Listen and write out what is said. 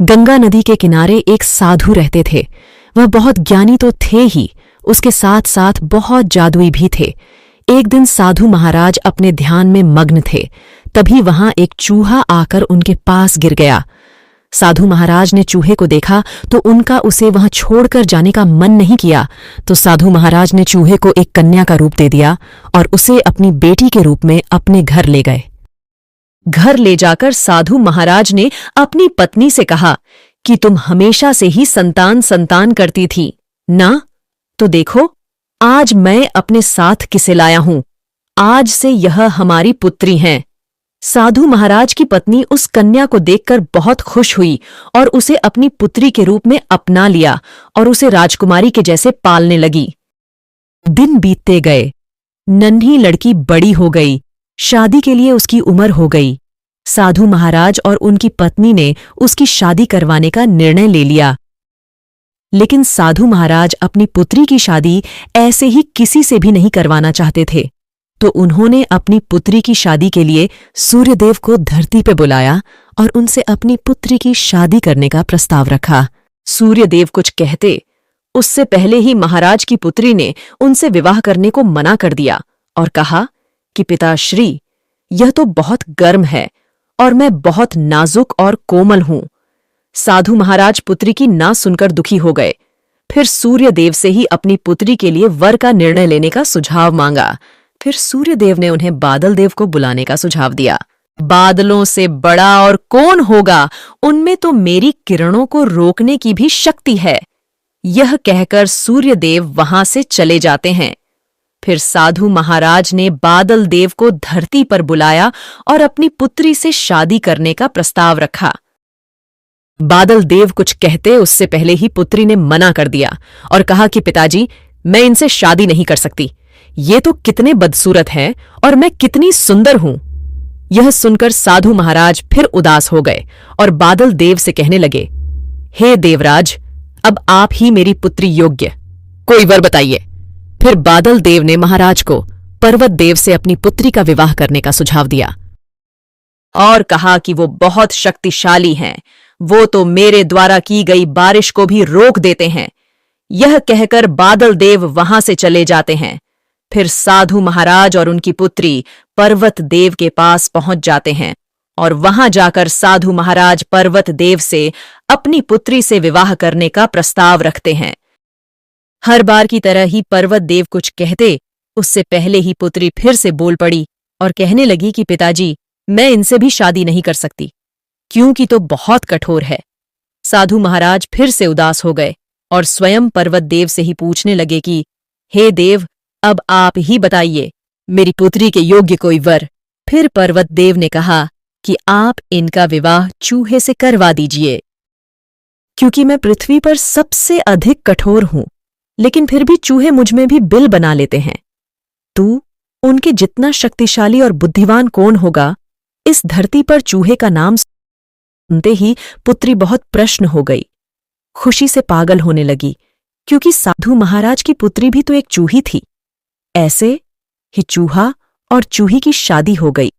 गंगा नदी के किनारे एक साधु रहते थे। वह बहुत ज्ञानी तो थे ही, उसके साथ साथ बहुत जादुई भी थे। एक दिन साधु महाराज अपने ध्यान में मग्न थे, तभी वहां एक चूहा आकर उनके पास गिर गया। साधु महाराज ने चूहे को देखा तो उनका उसे वहां छोड़कर जाने का मन नहीं किया, तो साधु महाराज ने चूहे को एक कन्या का रूप दे दिया और उसे अपनी बेटी के रूप में अपने घर ले गए। घर ले जाकर साधु महाराज ने अपनी पत्नी से कहा कि तुम हमेशा से ही संतान करती थी ना, तो देखो आज मैं अपने साथ किसे लाया हूं। आज से यह हमारी पुत्री हैं। साधु महाराज की पत्नी उस कन्या को देखकर बहुत खुश हुई और उसे अपनी पुत्री के रूप में अपना लिया और उसे राजकुमारी के जैसे पालने लगी। दिन बीतते गए, नन्ही लड़की बड़ी हो गई, शादी के लिए उसकी उम्र हो गई। साधु महाराज और उनकी पत्नी ने उसकी शादी करवाने का निर्णय ले लिया। लेकिन साधु महाराज अपनी पुत्री की शादी ऐसे ही किसी से भी नहीं करवाना चाहते थे, तो उन्होंने अपनी पुत्री की शादी के लिए सूर्यदेव को धरती पर बुलाया और उनसे अपनी पुत्री की शादी करने का प्रस्ताव रखा। सूर्यदेव कुछ कहते उससे पहले ही महाराज की पुत्री ने उनसे विवाह करने को मना कर दिया और कहा कि पिताश्री, यह तो बहुत गर्म है और मैं बहुत नाजुक और कोमल हूं। साधु महाराज पुत्री की ना सुनकर दुखी हो गए। फिर सूर्यदेव से ही अपनी पुत्री के लिए वर का निर्णय लेने का सुझाव मांगा। फिर सूर्यदेव ने उन्हें बादल देव को बुलाने का सुझाव दिया। बादलों से बड़ा और कौन होगा, उनमें तो मेरी किरणों को रोकने की भी शक्ति है। यह कहकर सूर्यदेव वहां से चले जाते हैं। फिर साधु महाराज ने बादल देव को धरती पर बुलाया और अपनी पुत्री से शादी करने का प्रस्ताव रखा। बादल देव कुछ कहते उससे पहले ही पुत्री ने मना कर दिया और कहा कि पिताजी, मैं इनसे शादी नहीं कर सकती। ये तो कितने बदसूरत हैं और मैं कितनी सुंदर हूं। यह सुनकर साधु महाराज फिर उदास हो गए और बादल देव से कहने लगे, हे देवराज, अब आप ही मेरी पुत्री योग्य, कोई वर बताइए। फिर बादल देव ने महाराज को पर्वत देव से अपनी पुत्री का विवाह करने का सुझाव दिया और कहा कि वो बहुत शक्तिशाली हैं, वो तो मेरे द्वारा की गई बारिश को भी रोक देते हैं। यह कहकर बादल देव वहां से चले जाते हैं। फिर साधु महाराज और उनकी पुत्री पर्वत देव के पास पहुंच जाते हैं और वहां जाकर साधु महाराज पर्वत देव से अपनी पुत्री से विवाह करने का प्रस्ताव रखते हैं। हर बार की तरह ही पर्वत देव कुछ कहते उससे पहले ही पुत्री फिर से बोल पड़ी और कहने लगी कि पिताजी, मैं इनसे भी शादी नहीं कर सकती, क्योंकि तो बहुत कठोर है। साधु महाराज फिर से उदास हो गए और स्वयं पर्वत देव से ही पूछने लगे कि हे देव, अब आप ही बताइए, मेरी पुत्री के योग्य कोई वर। फिर पर्वत देव ने कहा कि आप इनका विवाह चूहे से करवा दीजिए, क्योंकि मैं पृथ्वी पर सबसे अधिक कठोर हूं, लेकिन फिर भी चूहे मुझ में भी बिल बना लेते हैं। तू उनके जितना शक्तिशाली और बुद्धिमान कौन होगा। इस धरती पर चूहे का नाम सुनते ही पुत्री बहुत प्रश्न हो गई, खुशी से पागल होने लगी, क्योंकि साधु महाराज की पुत्री भी तो एक चूही थी। ऐसे ही चूहा और चूही की शादी हो गई।